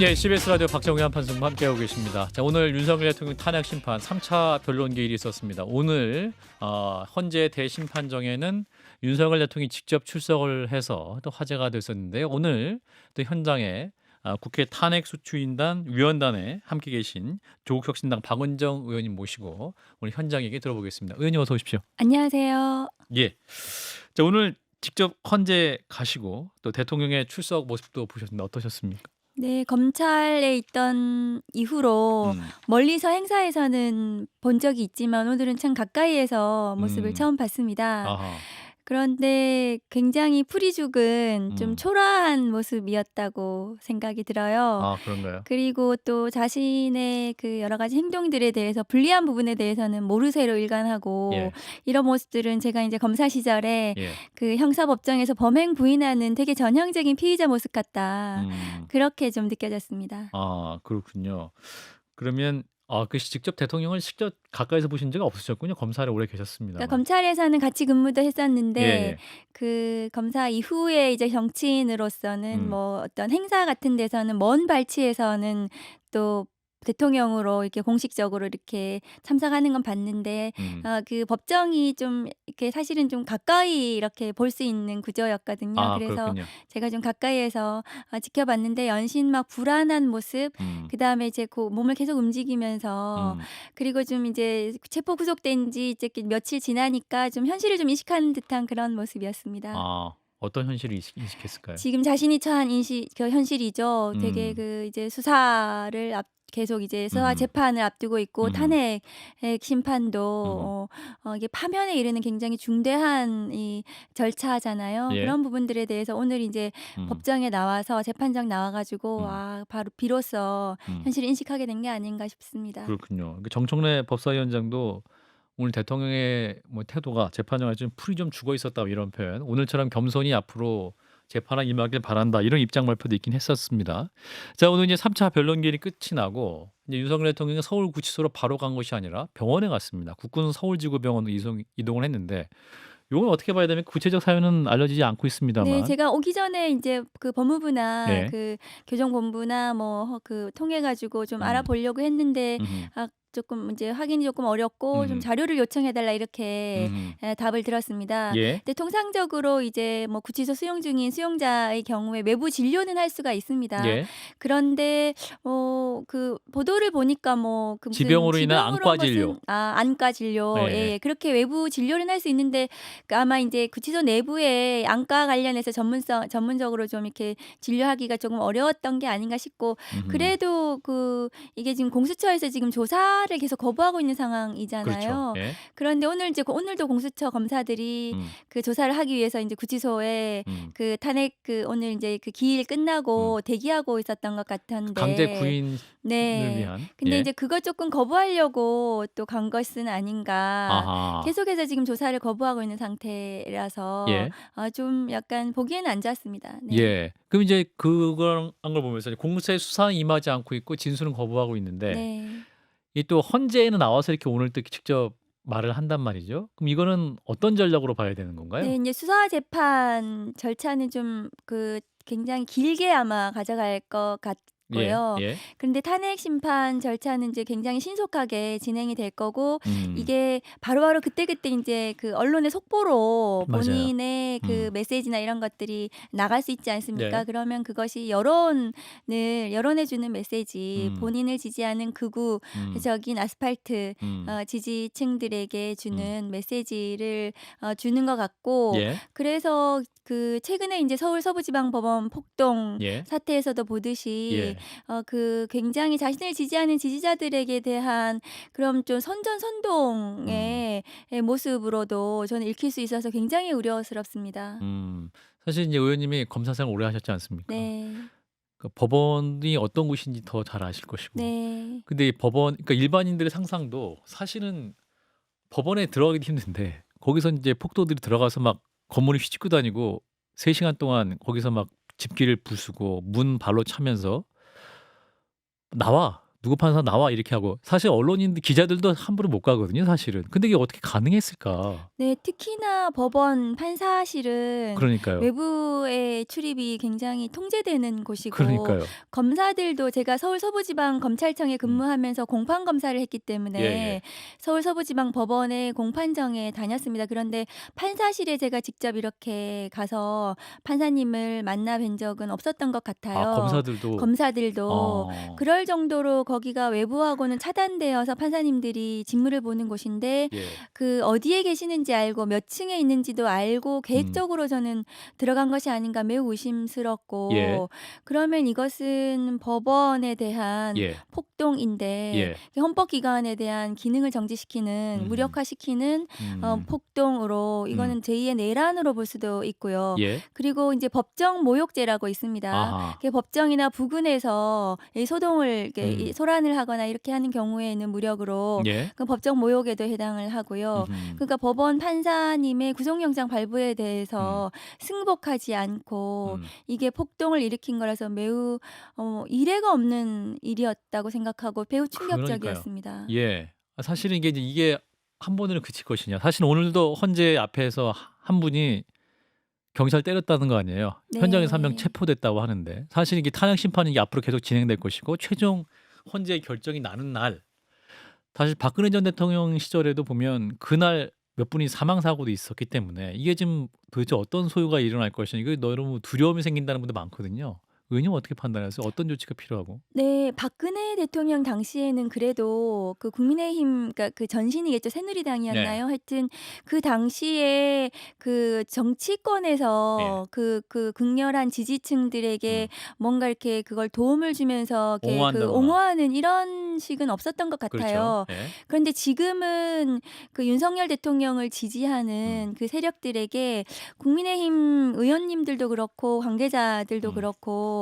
예, CBS 라디오 박정희 한판승부 함께하고 계십니다. 자, 오늘 윤석열 대통령 탄핵 심판 3차 변론 기일이 있었습니다. 오늘 헌재 대심판정에는 윤석열 대통령이 직접 출석을 해서 또 화제가 됐었는데요. 오늘 또 현장에 국회 탄핵수추인단 위원단에 함께 계신 조국혁신당 박원정 의원님 모시고 오늘 현장 얘기 들어보겠습니다. 의원님 어서 오십시오. 안녕하세요. 예. 자, 오늘 직접 헌재 가시고 또 대통령의 출석 모습도 보셨는데 어떠셨습니까? 네, 검찰에 있던 이후로 음, 멀리서 행사에서는 본 적이 있지만 오늘은 참 가까이에서 모습을 음, 처음 봤습니다. 아하. 그런데 굉장히 풀이 죽은 좀 음. 초라한 모습이었다고 생각이 들어요. 아 그런가요? 그리고 또 자신의 그 여러 가지 행동들에 대해서 불리한 부분에 대해서는 모르쇠로 일관하고 예. 이런 모습들은 제가 이제 검사 시절에 예. 그 형사법정에서 범행 부인하는 되게 전형적인 피의자 모습 같다. 음. 그렇게 좀 느껴졌습니다. 아 그렇군요. 그러면 그 직접 대통령을 직접 가까이서 보신 적은 없으셨군요. 검사를 오래 그러니까 계셨습니다만. 검찰에서는 같이 근무도 했었는데 예예. 그 검사 이후에 이제 정치인으로서는 음. 뭐 어떤 행사 같은 데서는 먼 발치에서는 또 대통령으로 이렇게 공식적으로 이렇게 참석하는 건 봤는데 음. 그 법정이 좀 이렇게 사실은 좀 가까이 이렇게 볼 수 있는 구조였거든요. 아 그래서 그렇군요. 제가 좀 가까이에서 지켜봤는데 연신 막 불안한 모습, 음. 그다음에 이제 그 몸을 계속 움직이면서 음. 그리고 좀 이제 체포 구속된 지 이제 며칠 지나니까 좀 현실을 좀 인식하는 듯한 그런 모습이었습니다. 어떤 현실을 인식했을까요? 지금 자신이 처한 인식 그 현실이죠. 되게 음. 그 이제 수사를 계속 이제 수사 음음. 재판을 앞두고 있고 음음. 탄핵 심판도 음음. 이게 파면에 이르는 굉장히 중대한 이 절차잖아요. 예. 그런 부분들에 대해서 오늘 이제 음. 법정에 나와서 재판장 나와 가지고 음. 바로 비로소 음. 현실을 인식하게 된 게 아닌가 싶습니다. 그렇군요. 그 정청래 법사위원장도 오늘 대통령의 뭐 태도가 재판정에 좀 풀이 좀 죽어 있었다 이런 표현. 오늘처럼 겸손히 앞으로 재판에 임하길 바란다 이런 입장 발표도 있긴 했었습니다. 자, 오늘 이제 3차 변론기일이 끝이 나고 이제 윤석열 대통령이 서울구치소로 바로 간 것이 아니라 병원에 갔습니다. 국군 서울지구병원으로 이동을 했는데 이건 어떻게 봐야 되면 구체적 사유는 알려지지 않고 네. 있습니다만. 제가 오기 전에 인제 그 법무부나 네. 그 교정본부나 뭐 그 통해 가지고 좀 음. 알아보려고 했는데 음. 쪼끔 인제 확인이 조금 어렵고 좀 음. "자료를 요청해 달라." 이렇게 음. 답을 들었습니다. 예. 근데 통상적으로 이제 뭐 구치소 수용 중인 수용자의 경우에 외부 진료는 할 수가 있습니다. 예. 그런데 그 보도를 보니까 뭐 그 무슨 지병으로 인한 지병으로 안과 진료. 무슨 안과 진료 예예. 예 그렇게 외부 진료는 할 수 있는데 그 아마 인제 구치소 내부에 안과 관련해서 전문적으로 좀 이렇게 진료하기가 조금 어려웠던 게 아닌가 싶고 음음. 그래도 이게 지금 공수처에서 지금 조사를 계속 거부하고 있는 그렇죠. 상황이잖아요. 예. 그런데 오늘도 공수처 검사들이 음. 그 조사를 하기 위해서 인제 구치소에 음. 그 탄핵 오늘 인제 그 기일 음. 끝나고 대기하고 있었던 것 강제 같은데 구인을 네. 위한. 근데 예. 이제 그거 쪼끔 거부하려고 또 간 것은 아닌가. 아하. 계속해서 지금 조사를 거부하고 있는 상태라서 예. 좀 약간 보기에는 안 좋았습니다. 네. 예. 그럼 이제 그런 걸 보면서 이제 공수처의 수사는 임하지 않고 있고 진술은 거부하고 있는데 네. 이 또 헌재에는 나와서 이렇게 오늘 또 직접 말을 한단 말이죠. 그럼 이거는 어떤 전략으로 봐야 되는 네. 건가요? 인제 수사 재판 절차는 좀 굉장히 길게 아마 가져갈 것 예. 같고요. 예. 그런데 탄핵 심판 절차는 이제 굉장히 신속하게 진행이 될 거고 음. 이게 바로바로 그때그때 인제 그 언론의 속보로 맞아요. 본인의 그 음. 메시지나 이런 것들이 나갈 수 있지 않습니까? 네. 그러면 그것이 여론해 주는 메시지, 음. 본인을 지지하는 음. 극우적인 아스팔트 음. 지지층들에게 음. 주는 메시지를 주는 것 같고 예. 그래서 최근에 인제 서울 서부지방법원 폭동 예. 사태에서도 보듯이 예. 굉장히 자신을 지지하는 지지자들에게 대한 그런 좀 음. 선전선동의 모습으로도 저는 읽힐 수 있어서 굉장히 우려스럽습니다. 음. 사실 이제 의원님이 검사 생활 오래 하셨지 않습니까? 네. 그 법원이 어떤 곳인지 더 잘 아실 것이고. 네. 근데 이 법원 그러니까 일반인들의 상상도 사실은 법원에 들어가기도 힘든데 거기서 인제 폭도들이 들어가서 막 건물을 휘짓고 다니고 3 시간 동안 거기서 막 집기를 부수고 문 발로 차면서 "나와. "누구 판사 나와." 이렇게 하고 사실 언론인들 기자들도 함부로 못 가거든요 사실은. 근데 이게 어떻게 가능했을까? 네. 특히나 법원 판사실은 그러니까요. 외부의 출입이 굉장히 통제되는 곳이고 그러니까요. 검사들도 제가 서울 서부지방검찰청에 음. 근무하면서 공판 검사를 했기 때문에 예예. 서울 서부지방법원의 공판정에 다녔습니다. 그런데 판사실에 제가 직접 이렇게 가서 판사님을 만나 뵌 적은 없었던 것 아 같아요. 검사들도 검사들도. 어. 그럴 정도로 거기가 외부하고는 차단되어서 판사님들이 직무를 보는 곳인데 예. 그 어디에 계시는지 알고 몇 층에 있는지도 알고 음. 계획적으로 저는 들어간 것이 아닌가 매우 예. 의심스럽고 그러면 이것은 법원에 대한 예. 폭동인데 예. 헌법기관에 대한 기능을 정지시키는 음. 무력화시키는 음. 폭동으로 음. 이거는 제2의 내란으로 볼 수도 있고요. 예. 그리고 인제 법정 모욕죄라고 있습니다. 아하. 그 법정이나 부근에서 이 소동을 이렇게 이 음. 소란을 하거나 이렇게 하는 경우에는 무력으로 예. 그 법정 모욕에도 해당을 하고요. 음음. 그러니까 법원 판사님의 구속영장 발부에 음. 대해서 승복하지 않고 음. 이게 폭동을 일으킨 거라서 매우 이례가 없는 일이었다고 생각하고 매우 그러니까요. 충격적이었습니다. 예. 사실은 이게 한 번으로 그칠 것이냐. 사실 오늘도 헌재 앞에서 한 분이 경찰 때렸다는 거 아니에요. 현장에서 한 명 네. 체포됐다고 하는데 사실 이게 탄핵 심판이 이게 앞으로 계속 진행될 것이고 최종 헌재의 결정이 나는 날 사실 박근혜 전 대통령 시절에도 보면 그날 몇 분이 사망 사고도 있었기 때문에 이게 지금 도대체 어떤 소요가 일어날 것이냐 이거 너무 두려움이 생긴다는 분도 많거든요. 의원님은 어떻게 판단하세요? 어떤 조치가 필요하고? 네. 박근혜 대통령 당시에는 그래도 그 국민의힘 그러니까 그 전신이겠죠. 네. 새누리당이었나요? 하여튼 그 당시에 그 예. 정치권에서 그 극렬한 지지층들에게 음. 뭔가 이렇게 그걸 도움을 주면서 이렇게 그 옹호한다거나. 옹호하는 이런 식은 없었던 것 그렇죠. 같아요. 예. 그런데 지금은 그 윤석열 대통령을 음. 지지하는 그 세력들에게 국민의힘 의원님들도 그렇고 관계자들도 음. 그렇고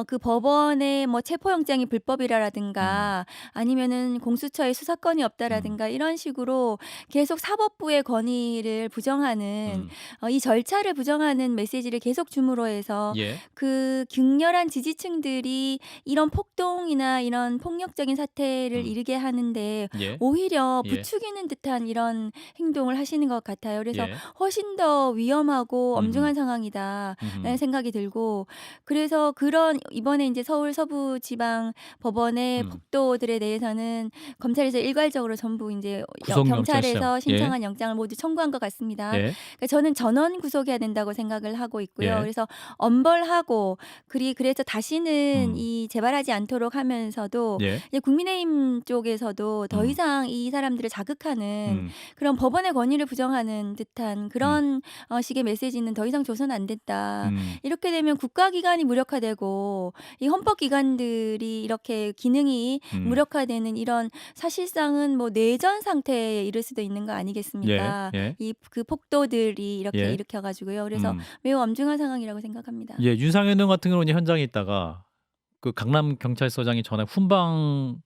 그 법원의 뭐 체포영장이 음. 불법이라든가 아니면은 공수처에 수사권이 음. 없다라든가 이런 식으로 계속 사법부의 권위를 부정하는 음. 이 절차를 부정하는 메시지를 계속 줌으로 해서 예. 그 격렬한 지지층들이 이런 폭동이나 이런 폭력적인 사태를 음. 이르게 하는데 예. 오히려 예. 부추기는 듯한 이런 행동을 하시는 것 같아요. 그래서 예. 훨씬 더 위험하고 음음. 엄중한 상황이다라는 음음. 생각이 들고 그래서 그런 이번에 인제 서울 서부지방법원의 음. 폭도들에 대해서는 검찰에서 일괄적으로 전부 인제 구속 영장 시청. 경찰에서 예. 신청한 영장을 모두 청구한 것 같습니다. 예. 그러니까 저는 전원 구속해야 된다고 생각을 하고 있고요. 예. 그래서 엄벌하고 그래서 다시는 음. 이 재발하지 않도록 하면서도 예. 이제 국민의힘 쪽에서도 더 음. 이상 이 사람들을 자극하는 음. 그런 법원의 권위를 부정하는 듯한 음. 그런 식의 메시지는 더 이상 줘서는 안 된다. 음. 이렇게 되면 국가기관이 무력화되고 이 헌법기관들이 이렇게 기능이 음. 무력화되는 이런 사실상은 뭐 내전 상태에 이를 수도 있는 거 예. 아니겠습니까? 예. 그 폭도들이 이렇게 예. 일으켜 가지고요. 그래서 음. 매우 엄중한 상황이라고 생각합니다. 예. 윤상현 의원 같은 경우는 현장에 있다가 그 강남 경찰서장이 전화 훈방에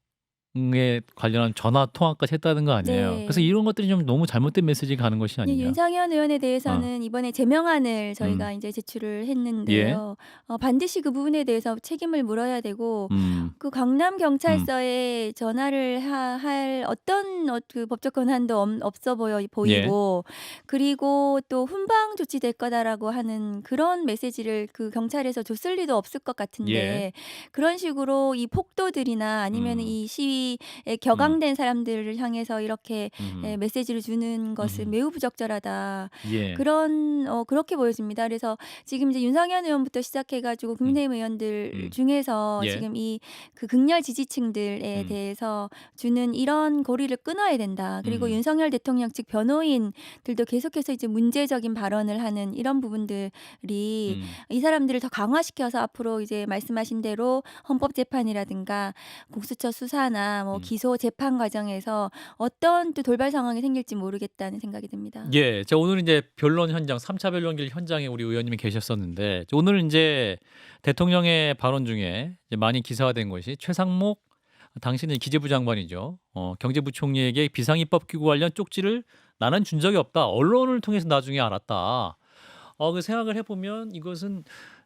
관련한 전화 통화까지 했다는 거 아니에요. 그래서 네. 이런 것들이 좀 너무 잘못된 메시지가 가는 것이 예, 아니냐. 윤상현 의원에 어. 대해서는 이번에 제명안을 음. 저희가 인제 제출을 예. 했는데요. 반드시 그 부분에 대해서 책임을 물어야 되고 음. 그 강남 음. 경찰서에 전화를 할 어떤 그 법적 권한도 없어 예. 보이고 그리고 또 "훈방 조치될 거다."라고 하는 그런 메시지를 그 경찰에서 줬을 리도 없을 것 예. 같은데 그런 식으로 이 폭도들이나 아니면은 음. 이 시위에 음. 격앙된 사람들을 향해서 이렇게 음. 메시지를 주는 것은 음. 매우 부적절하다. 예. 그렇게 보여집니다. 그래서 지금 이제 윤상현 의원부터 시작해 가지고 음. 국민의힘 의원들 음. 중에서 예. 지금 이 그 극렬 지지층들에 음. 대해서 주는 이런 고리를 끊어야 된다. 그리고 음. 윤석열 대통령 측 변호인들도 계속해서 이제 문제적인 발언을 하는 이런 부분들이 음. 이 사람들을 더 강화시켜서 앞으로 이제 말씀하신 대로 헌법재판이라든가 공수처 수사나 뭐 음. 기소 재판 과정에서 어떤 또 돌발 상황이 생길지 모르겠다는 생각이 듭니다. 예. 제가 오늘 인제 변론 현장 3차 변론길 현장에 우리 의원님이 계셨었는데 오늘은 인제 대통령의 발언 중에 이제 많이 기사화된 것이 최상목 당시는 기재부 장관이죠. 경제부총리에게 비상입법기구 관련 쪽지를 "나는 준 적이 없다. 언론을 통해서 나중에 알았다." 그 생각을 해 보면 '이것은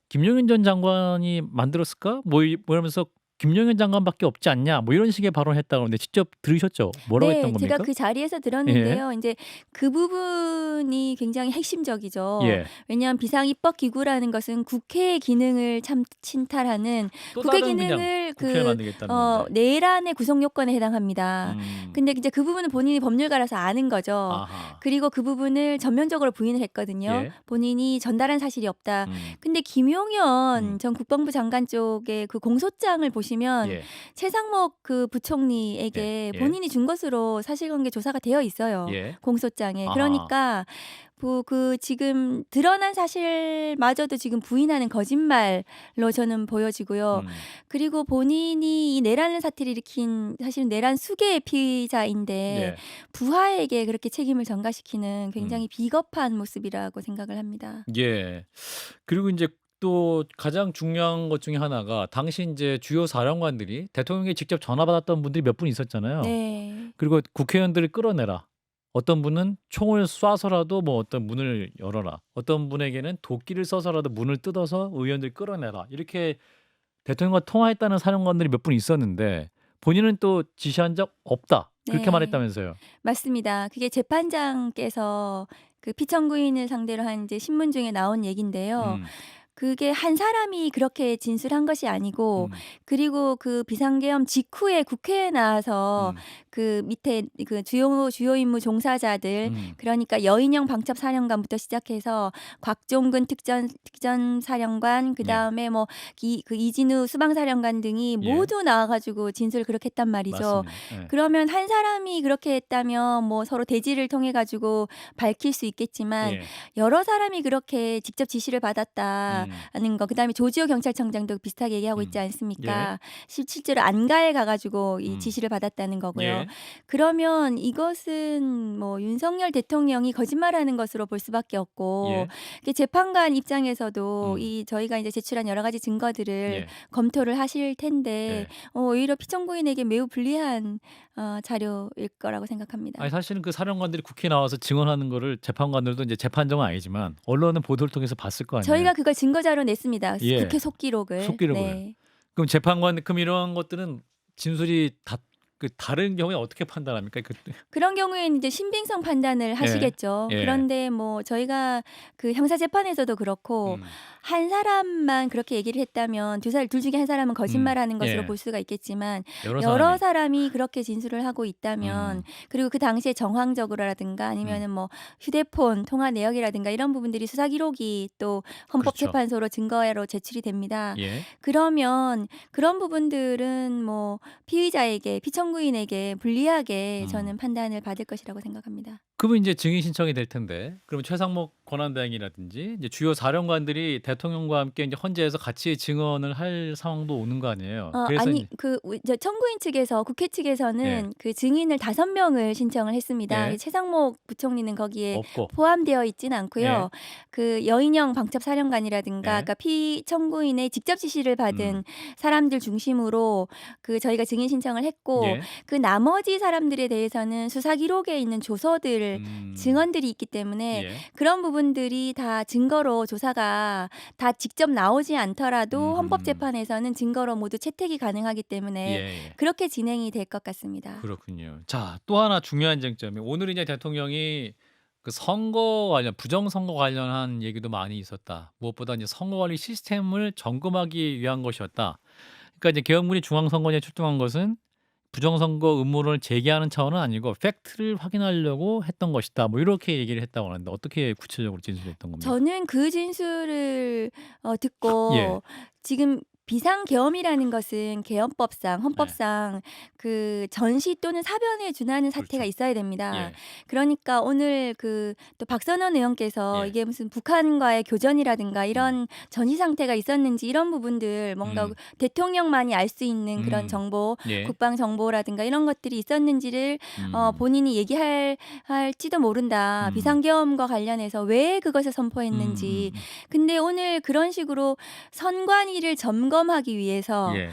김용현 전 장관이 만들었을까?' 뭐 이러면서 김용현 장관밖에 없지 않냐 뭐 이런 식의 발언을 했다고 하는데 직접 들으셨죠? 뭐라고 했던 네. 제가 겁니까? 그 자리에서 예. 들었는데요. 인제 그 부분이 굉장히 핵심적이죠. 예. 왜냐하면 비상입법기구라는 것은 국회의 기능을 참 침탈하는 또 국회 다른 그냥 기능을 국회를 만들겠다는 건데. 내란의 구성 요건에 해당합니다. 음. 근데 이제 그 부분은 본인이 법률가라서 아는 거죠. 아하. 그리고 그 부분을 전면적으로 부인을 했거든요. 예. 본인이 전달한 사실이 없다. 음. 근데 김용현 음. 전 국방부 장관 쪽의 그 공소장을 보시면 예. 최상목 그 부총리에게 예. 본인이 준 것으로 사실관계 조사가 되어 있어요. 예. 공소장에. 아하. 그러니까 그 지금 드러난 사실마저도 지금 부인하는 거짓말로 저는 보여지고요. 음. 그리고 본인이 이 내란 사태를 일으킨 사실은 내란 수계의 피의자인데 예. 부하에게 그렇게 책임을 전가시키는 굉장히 음. 비겁한 모습이라고 생각을 합니다. 예. 그리고 인제 또 가장 중요한 것 중에 하나가 당시 인제 주요 사령관들이 대통령에게 직접 전화 받았던 분들이 몇 분 있었잖아요. 네. 그리고 국회의원들을 끌어내라. 어떤 분은 총을 쏴서라도 뭐 어떤 문을 열어라. 어떤 분에게는 도끼를 써서라도 문을 뜯어서 의원들 끌어내라. 이렇게 대통령과 통화했다는 사령관들이 몇 분 있었는데 본인은 또 지시한 적 없다. 그렇게 네. 말했다면서요. 맞습니다. 그게 재판장께서 그 피청구인을 상대로 한 이제 신문 중에 나온 얘긴데요. 음. 그게 한 사람이 그렇게 진술한 것이 아니고 음. 그리고 그 비상계엄 직후에 국회에 나와서 음. 그 밑에 그 주요 임무 종사자들 음. 그러니까 여인영 방첩사령관부터 시작해서 곽종근 특전사령관 예. 그다음에 뭐 그 이진우 수방사령관 등이 예. 모두 나와 가지고 진술을 그렇게 했단 말이죠. 맞습니다. 예. 그러면 한 사람이 그렇게 했다면 뭐 서로 대지를 통해 가지고 밝힐 수 있겠지만 예. 여러 사람이 그렇게 직접 지시를 받았다는 거. 그다음에 조지호 경찰청장도 비슷하게 얘기하고 있지 예. 않습니까? 실제로 안가에 가 가지고 이 음. 지시를 받았다는 거고요. 예. 그러면 이것은 뭐 윤석열 대통령이 거짓말하는 것으로 볼 수밖에 없고 예. 이게 재판관 입장에서도 음. 이 저희가 이제 제출한 여러 가지 증거들을 예. 검토를 하실 텐데 예. 오히려 피청구인에게 매우 불리한 자료일 거라고 생각합니다. 아니 사실은 그 사령관들이 국회에 나와서 증언하는 거를 재판관들도 인제 재판정은 아니지만 언론은 보도를 통해서 봤을 거 아니에요. 저희가 그걸 증거 자료 냈습니다. 예. 국회 속기록을. 속기록을. 네. 그럼 재판관 그럼 이런 것들은 진술이 다른 경우에 어떻게 판단합니까? 그런 경우에는 이제 신빙성 판단을 하시겠죠. 예. 그런데 뭐 저희가 그 형사 재판에서도 그렇고 음. 한 사람만 그렇게 얘기를 했다면 둘 중에 한 사람은 거짓말하는 것으로 예. 볼 수가 있겠지만 여러 여러 사람이. 사람이 그렇게 진술을 하고 있다면 그리고 그 당시에 정황적으로라든가 아니면은 뭐 휴대폰 통화 내역이라든가 이런 부분들이 수사 기록이 또 헌법재판소로 증거로 제출이 됩니다. 예. 그러면 그런 부분들은 뭐 피의자에게 피청구인에게 불리하게 저는 판단을 받을 것이라고 생각합니다. 그러면 인제 증인 신청이 될 텐데 그러면 최상목 권한대행이라든지 이제 주요 사령관들이 대통령과 함께 인제 헌재에서 같이 증언을 할 상황도 오는 거 아니에요. 그래서 아니 인제 저 청구인 측에서 국회 측에서는 예. 그 증인을 5명을 신청을 했습니다. 예. 최상목 부총리는 거기에 없고. 포함되어 있진 않고요. 그 여인영 방첩사령관이라든가 예. 그러니까 피청구인의 직접 지시를 받은 사람들 중심으로 그 저희가 증인 신청을 했고 예. 그 나머지 사람들에 대해서는 수사 기록에 있는 조서들 증언들이 있기 때문에 예. 그런 부분들이 다 증거로 조사가 다 직접 나오지 않더라도 헌법재판에서는 증거로 모두 채택이 가능하기 때문에 예. 그렇게 진행이 될 것 같습니다. 그렇군요. 자, 또 하나 중요한 쟁점이 오늘 이제 대통령이 그 선거 관련 부정선거 관련한 얘기도 많이 있었다. 무엇보다 이제 선거 관리 시스템을 점검하기 위한 것이었다. 그러니까 이제 계엄군이 중앙선관위에 출동한 것은 부정선거 음모론을 제기하는 차원은 아니고 팩트를 확인하려고 했던 것이다. 뭐 이렇게 얘기를 했다고 하는데 어떻게 구체적으로 진술했던 겁니까? 저는 그 진술을 듣고 예. 지금 비상계엄이라는 것은 계엄법상 헌법상 그 전시 또는 사변에 준하는 사태가 그렇죠. 있어야 됩니다. 예. 그러니까 오늘 그 또 박선원 의원께서 예. 이게 무슨 북한과의 교전이라든가 이런 전시 상태가 있었는지 이런 부분들 뭔가 대통령만이 알 수 있는 그런 정보, 예. 국방 정보라든가 이런 것들이 있었는지를 본인이 할지도 모른다. 비상계엄과 관련해서 왜 그것을 선포했는지. 근데 오늘 그런 식으로 선관위를 점검 점검하기 위해서 예.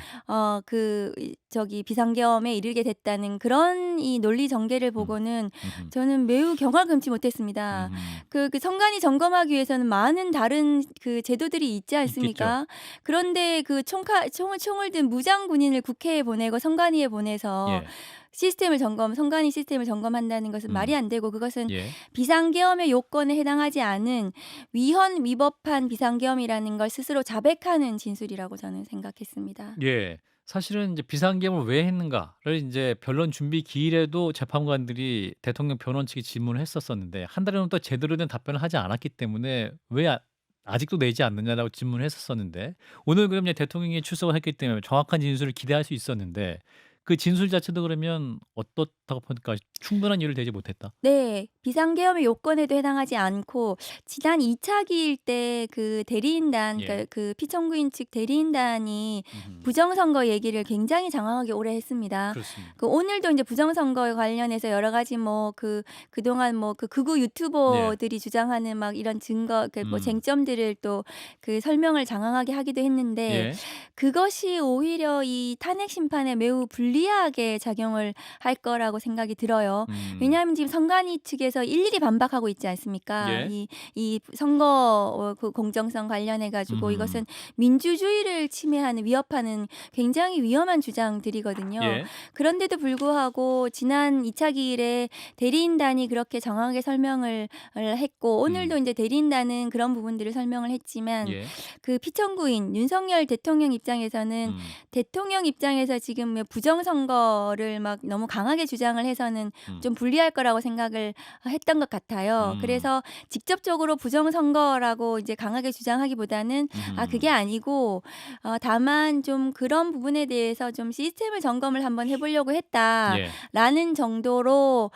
저기 비상계엄에 이르게 됐다는 그런 이 논리 전개를 음. 보고는 음흠. 저는 매우 경악을 금치 못했습니다. 음흠. 그 선관위 점검하기 위해서는 많은 다른 그 제도들이 있지 있겠죠. 않습니까? 그런데 그 총을 든 무장 군인을 국회에 보내고 선관위에 보내서 예. 선관위 시스템을 점검한다는 것은 말이 안 되고, 그것은 예. 비상계엄의 요건에 해당하지 않은 위헌 위법한 비상계엄이라는 걸 스스로 자백하는 진술이라고 저는 생각했습니다. 예. 사실은 이제 비상계엄을 왜 했는가를 이제 변론 준비 기일에도 재판관들이 대통령 변호인 측이 질문을 했었었는데 한 달에 넘게 제대로 된 답변을 하지 않았기 때문에 왜 아직도 내지 않느냐라고 질문을 했었었는데 오늘 그럼 이제 대통령이 출석을 했기 때문에 정확한 진술을 기대할 수 있었는데 그 진술 자체도 그러면 어떻다고 보니까 충분한 이유를 대지 못했다. 네. 비상계엄의 요건에도 해당하지 않고, 지난 2차 기일 때 그 대리인단, 예. 그러니까 그 피청구인 측 대리인단이 음흠. 부정선거 얘기를 굉장히 장황하게 오래 했습니다. 그렇습니다. 오늘도 인제 부정선거에 관련해서 여러 가지 뭐 그동안 뭐 극우 네. 유튜버들이 주장하는 막 이런 증거, 뭐 음. 쟁점들을 또 설명을 장황하게 하기도 했는데, 예. 그것이 오히려 이 탄핵 심판에 매우 불리하게 작용을 할 거라고 생각이 들어요. 왜냐하면 지금 선관위 측에서 일일이 반박하고 있지 않습니까? 예. 이 선거 그 공정성 관련해 가지고 이것은 민주주의를 침해하는, 위협하는 굉장히 위험한 주장들이거든요. 예. 그런데도 불구하고 지난 2차 기일에 대리인단이 그렇게 정확하게 설명을 했고, 오늘도 인제 대리인단은 그런 부분들을 설명을 했지만, 예. 그 피청구인 윤석열 대통령 입장에서는 대통령 입장에서 지금 부정선거를 막 너무 강하게 주장을 해서는 좀 불리할 거라고 생각을 했던 것 같아요. 그래서 직접적으로 부정선거라고 이제 강하게 주장하기보다는 그게 아니고 다만 좀 그런 부분에 대해서 좀 시스템을 점검을 한번 해 보려고 예. 했다라는 정도로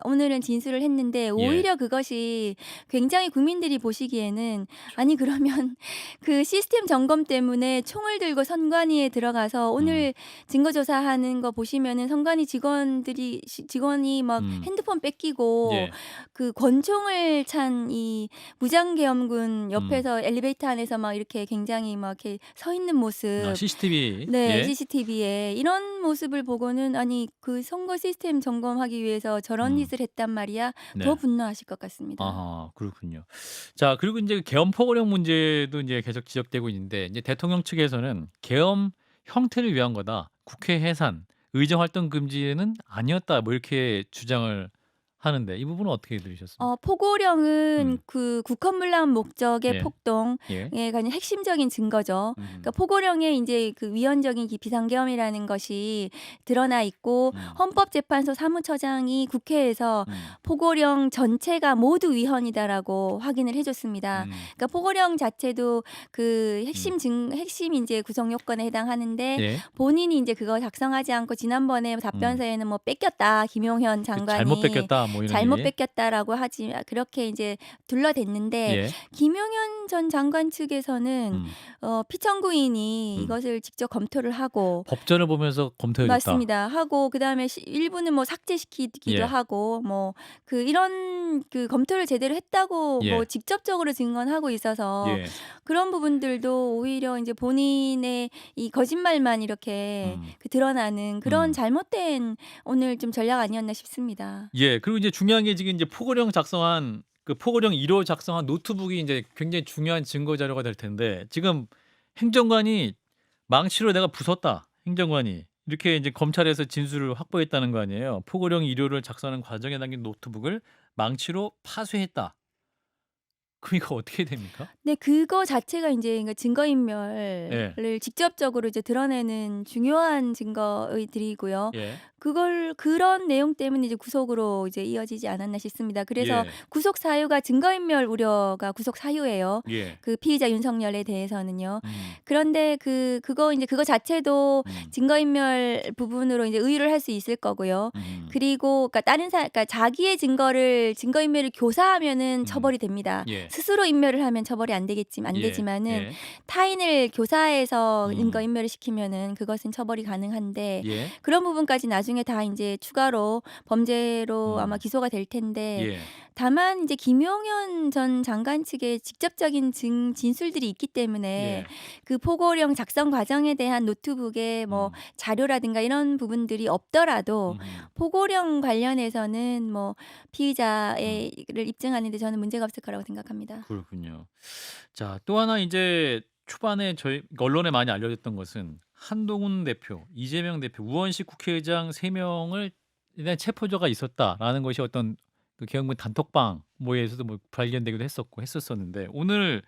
오늘은 진술을 했는데, 예. 오히려 그것이 굉장히 국민들이 보시기에는 아니 그러면 그 시스템 점검 때문에 총을 들고 선관위에 들어가서 오늘 증거 조사하는 거 보시면은 선관위 직원이 막 핸드폰 뺏기고 예. 그 권총을 찬 이 무장계엄군 옆에서 엘리베이터 안에서 막 이렇게 굉장히 막 이렇게 서 있는 모습, CCTV. 네, 예. CCTV에 이런 모습을 보고는 아니 그 선거 시스템 점검하기 위해서 저런 짓을 했단 말이야. 네. 더 분노하실 것 같습니다. 아하, 그렇군요. 자, 그리고 인제 계엄 포고령 문제도 인제 계속 지적되고 있는데 인제 대통령 측에서는 "계엄 형태를 위한 거다. 국회 해산, 의정 활동 금지는 아니었다." 뭐 이렇게 주장을 하는데 이 부분은 어떻게 들으셨습니까? 포고령은 그 국헌불량 목적의 예. 폭동에 예. 관한 핵심적인 증거죠. 그러니까 포고령에 인제 그 위헌적인 비상계엄이라는 것이 드러나 있고, 헌법재판소 사무처장이 국회에서 포고령 전체가 모두 위헌이다라고 확인을 해 줬습니다. 그러니까 포고령 자체도 그 핵심 인제 구성 요건에 해당하는데, 예. 본인이 인제 그거 작성하지 않고 지난번에 답변서에는 뭐 "뺏겼다. 김용현 장관이 잘못 뺏겼다 뭐 이런 잘못 얘기. 뺏겼다."라고 하지, 그렇게 이제 둘러댔는데, 예. 김용현 전 장관 측에서는 피청구인이 이것을 직접 검토를 하고, 법전을 보면서 검토해줬다. 맞습니다. 하고 그다음에 일부는 뭐 삭제시키기도 예. 하고 뭐 이런 검토를 제대로 했다고 예. 뭐 직접적으로 증언하고 있어서 예. 그런 부분들도 오히려 인제 본인의 이 거짓말만 이렇게 드러나는 그런 잘못된 오늘 좀 전략 아니었나 싶습니다. 예. 그리고 이제 중요한 게 지금 이제 포고령 작성한 그 포고령 1호 작성한 노트북이 인제 굉장히 중요한 증거 자료가 될 텐데 지금 행정관이 "망치로 내가 부쉈다." 행정관이. 이렇게 이제 검찰에서 진술을 확보했다는 거 아니에요. 포고령 1호를 작성하는 과정에 담긴 노트북을 망치로 파쇄했다. 그럼 이거 어떻게 됩니까? 네. 그거 자체가 인제 예. 증거인멸을 직접적으로 이제 드러내는 중요한 증거들이고요. 예. 그런 내용 때문에 이제 구속으로 이제 이어지지 않았나 싶습니다. 그래서 예. 구속 사유가 증거인멸 우려가 구속 사유예요. 예. 그 피의자 윤석열에 대해서는요. 그런데 그거 자체도 증거인멸 부분으로 이제 의유를 할 수 있을 거고요. 그리고 그러니까 그러니까 자기의 증거인멸을 교사하면은 처벌이 됩니다. 예. 스스로 인멸을 하면 처벌이 안 되지만은 예. 타인을 교사해서 증거인멸을 시키면은 그것은 처벌이 가능한데, 예. 그런 부분까지 나중에 나중에 다 인제 추가로 범죄로 아마 음. 기소가 될 텐데 예. 다만 인제 김용현 전 장관 측의 직접적인 진술들이 있기 때문에 예. 그 포고령 작성 과정에 대한 노트북의 뭐 음. 자료라든가 이런 부분들이 없더라도 음음. 포고령 관련해서는 뭐 음. 피의자의 를 입증하는 데 저는 문제가 없을 거라고 생각합니다. 그렇군요. 자, 또 하나 이제 초반에 저희 언론에 많이 알려졌던 것은 한동훈 대표, 이재명 대표, 우원식 국회의장 3 명을 일단 체포조가 있었다라는 것이 어떤 그 계엄군 단톡방 뭐에서도 뭐 발견되기도 했었고 했었었는데 오늘은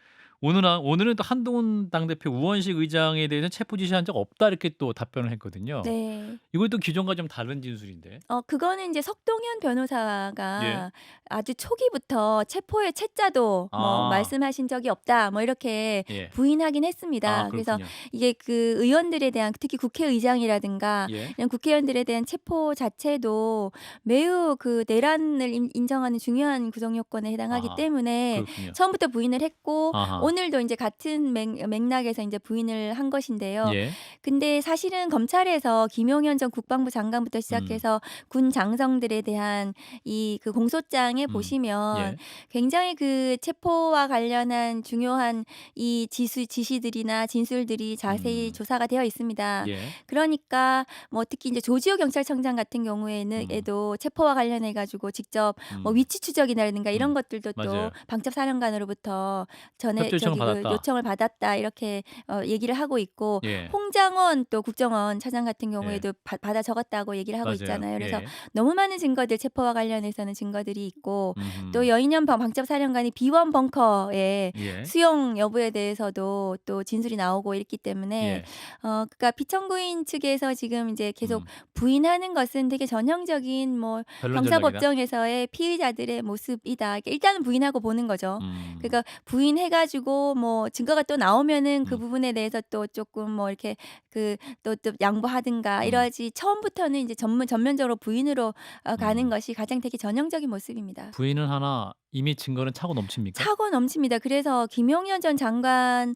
또 한동훈 당대표, 우원식 의장에 대해서는 체포 지시한 적 없다 이렇게 또 답변을 했거든요. 네. 이것도 기존과 좀 다른 진술인데. 그거는 인제 석동현 예. 변호사가 아주 초기부터 체포의 채자도 뭐 아. 말씀하신 적이 없다 뭐 이렇게 예. 부인하긴 아, 했습니다. 그래서 그렇군요. 이게 그 의원들에 대한 특히 국회의장이라든가 예. 이런 국회의원들에 대한 체포 자체도 매우 그 내란을 인정하는 중요한 구성 요건에 해당하기 아하. 때문에 그렇군요. 처음부터 부인을 했고 아하. 오늘도 인제 같은 맥락에서 인제 부인을 한 것인데요. 예. 근데 사실은 검찰에서 김용현 전 국방부 장관부터 음. 시작해서 군 장성들에 대한 이 그 공소장에 보시면 예. 굉장히 그 체포와 관련한 중요한 이 지시들이나 진술들이 자세히 음. 조사가 되어 있습니다. 예. 그러니까 뭐 특히 인제 조지호 경찰청장 같은 경우에는 음. 에도 체포와 관련해 가지고 직접 뭐 음. 위치 추적이라든가 이런 음. 것들도 또 맞아요. 방첩사령관으로부터 전에 협조 요청을 저기 그 받았다. 요청을 받았다 이렇게 얘기를 하고 있고 예. 홍장원 또 국정원 차장 같은 예. 경우에도 받아 적었다고 얘기를 하고 맞아요. 있잖아요. 그래서 예. 너무 많은 증거들 체포와 관련해서는 증거들이 있고 또 음음. 여인현 방첩사령관이 비원 벙커의 예. 수용 여부에 대해서도 또 진술이 나오고 있기 때문에 예. 그러니까 피청구인 측에서 지금 이제 계속 음. 부인하는 것은 되게 전형적인 뭐 변론 전략이다. 형사법정에서의 피의자들의 모습이다. 그러니까 일단은 부인하고 보는 거죠. 음. 그러니까 부인해 가지고 뭐 증거가 또 나오면은 그 음. 부분에 대해서 또 쪼끔 뭐 이렇게 그 또 양보하든가 이러지 처음부터는 이제 전면적으로 부인으로 가는 음. 것이 가장 되게 전형적인 모습입니다. 부인은 하나 이미 증거는 차고 넘칩니까? 차고 넘칩니다. 그래서 김용현 전 장관에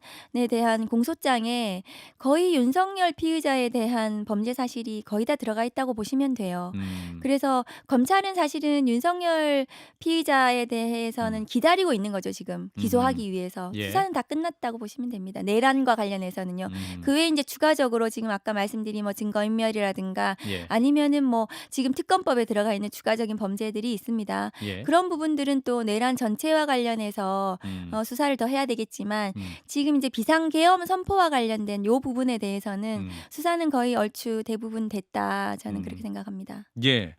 대한 공소장에 거의 윤석열 피의자에 대한 범죄 사실이 거의 다 들어가 있다고 보시면 돼요. 음. 그래서 검찰은 사실은 윤석열 피의자에 대해서는 기다리고 있는 거죠, 지금. 기소하기 위해서. 예. 수사는 다 끝났다고 보시면 됩니다. 내란과 관련해서는요. 음. 그 외에 인제 추가적으로 지금 아까 말씀드린 뭐 증거인멸이라든가 예. 아니면은 뭐 지금 특검법에 들어가 있는 추가적인 범죄들이 있습니다. 예. 그런 부분들은 또 내란 전체와 관련해서 수사를 더 해야 되겠지만 지금 이제 비상계엄 선포와 관련된 요 부분에 대해서는 수사는 거의 얼추 대부분 됐다. 저는 그렇게 생각합니다. 예.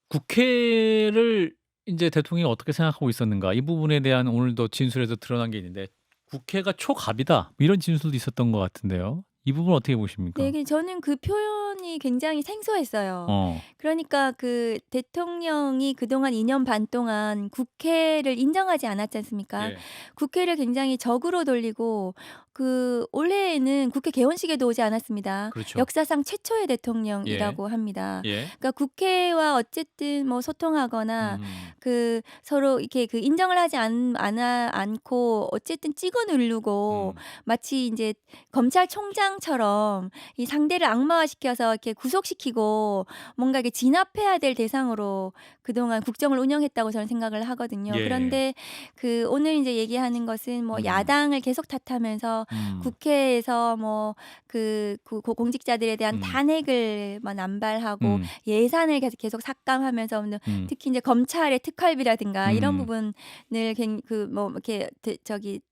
국회를 인제 대통령이 어떻게 생각하고 있었는가 이 부분에 대한 오늘도 진술에서 드러난 게 있는데 국회가 초갑이다 뭐 이런 진술도 있었던 것 같은데요. 이 부분 어떻게 보십니까? 네. 저는 그 표현이 굉장히 생소했어요. 어. 그러니까 그 대통령이 그동안 2년 반 동안 국회를 인정하지 않았지 않습니까? 예. 국회를 굉장히 적으로 돌리고 그 올해에는 국회 개원식에도 오지 않았습니다. 그렇죠. 역사상 최초의 대통령이라고 합니다. 예. 그러니까 국회와 어쨌든 뭐 소통하거나 음. 그 서로 이렇게 그 인정을 하지 않고 어쨌든 찍어 누르고 마치 인제 검찰총장처럼 이 상대를 악마화시켜서 이렇게 구속시키고 뭔가 이렇게 진압해야 될 대상으로 그동안 국정을 운영했다고 저는 생각을 하거든요. 예. 그런데 그 오늘 인제 얘기하는 것은 뭐 야당을 계속 탓하면서 국회에서 뭐 그 공직자들에 대한 탄핵을 막 남발하고 예산을 계속 삭감하면서 특히 인제 검찰의 특활비라든가 이런 부분을 뭐 이렇게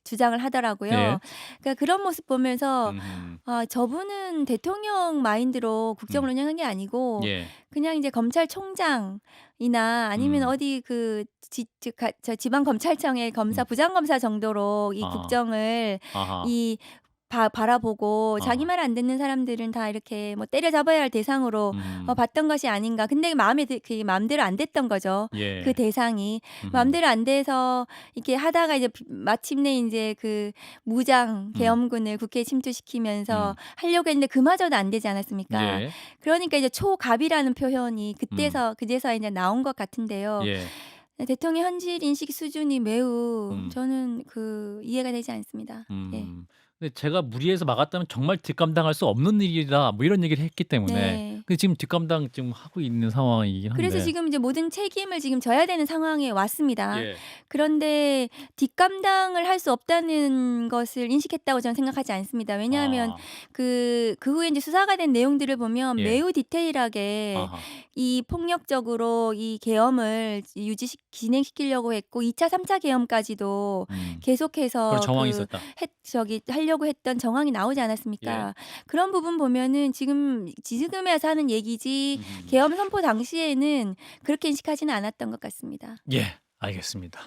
주장을 하더라고요. 예. 그러니까 그런 모습 보면서 저분은 대통령 마인드로 국정을 운영한 게 아니고 예. 그냥 이제 검찰총장이나 아니면 어디 지방검찰청의 검사 부장검사 정도로 이 아. 국정을 아하. 바라보고 자기 말 안 듣는 사람들은 다 이렇게 뭐 때려잡아야 할 대상으로 봤던 것이 아닌가. 근데 그게 마음대로 안 됐던 거죠. 예. 그 대상이 마음대로 안 돼서 이렇게 하다가 이제 마침내 이제 그 무장 계엄군을 국회에 침투시키면서 하려고 했는데 그마저도 안 되지 않았습니까? 예. 그러니까 이제 초갑이라는 표현이 그제서 이제 나온 것 같은데요. 예. 대통령 현실 인식 수준이 매우 저는 이해가 되지 않습니다. 예. 근데 제가 무리해서 막았다면 정말 뒷감당할 수 없는 일이다 뭐 이런 얘기를 했기 때문에 네. 근데 지금 뒷감당 지금 하고 있는 상황이긴 그래서 한데. 지금 이제 모든 책임을 지금 져야 되는 상황에 왔습니다. 예. 그런데 뒷감당을 할 수 없다는 것을 인식했다고 저는 생각하지 않습니다. 왜냐하면 아. 그 후에 이제 수사가 된 내용들을 보면 예. 매우 디테일하게 아하. 이 폭력적으로 이 계엄을 진행시키려고 했고 2 차, 3차 계엄까지도 그런 계속해서 정황이 있었다. 하려고 했던 정황이 나오지 예. 않았습니까? 그런 부분 보면은 지금에서 하는 얘기지 음음음. 계엄 선포 당시에는 그렇게 인식하지는 않았던 것 같습니다. 예. 알겠습니다.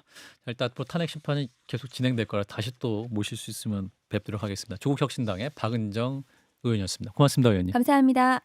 일단 앞으로 탄핵 심판이 계속 진행될 거라 다시 또 모실 수 있으면 뵙도록 하겠습니다. 조국혁신당의 박은정 의원이었습니다. 고맙습니다, 의원님. 감사합니다.